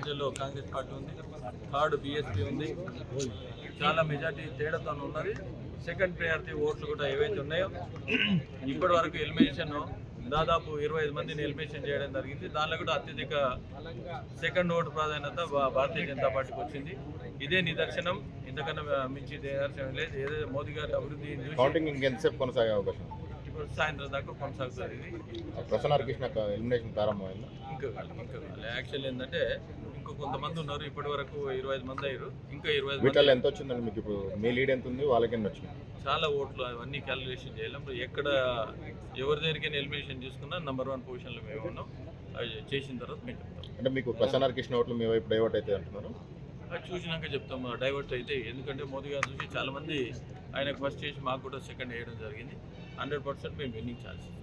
మధ్యలో కాంగ్రెస్ పార్టీ ఉంది, third BSP ఉంది. చాలా మెజార్టీ తేడాతో ఉన్నది. సెకండ్ ప్రయారిటీ ఓట్లు కూడా ఏవైతే ఉన్నాయో ఇప్పటి వరకు ఎలిమినేషన్ దాదాపు 25 మందిని ఎలిమినేషన్ చేయడం జరిగింది. దానిలో కూడా అత్యధిక సెకండ్ ఓటు ప్రాధాన్యత భారతీయ జనతా పార్టీకి వచ్చింది. ఇదే నిదర్శనం, ఇంతకన్నా మించి నిదర్శనం లేదు. ఏదైతే మోదీ గారి అభివృద్ధి కొనసాగే అవకాశం ఇప్పుడు సాయంత్రం దాకా కొనసాగుతుంది. ప్రసన్న కృష్ణ ఎలిమినేషన్ ప్రారంభమైంది. ఇంకా యాక్చువల్ ఏంటంటే ఇంకా కొంతమంది ఉన్నారు. ఇప్పటి వరకు 25 మంది అయ్యారు. ఇంకా 25 వీటిలో ఎంత వచ్చిందండి మీకు? ఇప్పుడు మీ లీడ్ ఎంత ఉంది, వాళ్ళకి ఎంత వచ్చింది? చాలా ఓట్లు అవన్నీ క్యాలిక్యులేషన్ చేయలేం. ఎక్కడ ఎవరి దగ్గరికైనా ఎలిమినేషన్ చేసుకున్నా #1 పొజిషన్లో మేము ఉన్నాం. అవి చేసిన తర్వాత మేము చెప్తాం. అంటే మీకు ప్రసన్న కృష్ణ ఓట్లు మీ వైపు డైవర్ట్ అయితే అంటున్నారు? అది చూసినాక చెప్తాం డైవర్ట్ అయితే. ఎందుకంటే మోదీ గారు చూసి చాలామంది ఆయనకు ఫస్ట్ చేసి మాకు కూడా సెకండ్ వేయడం జరిగింది. 100% మేము విన్నింగ్ ఛాన్సెస్.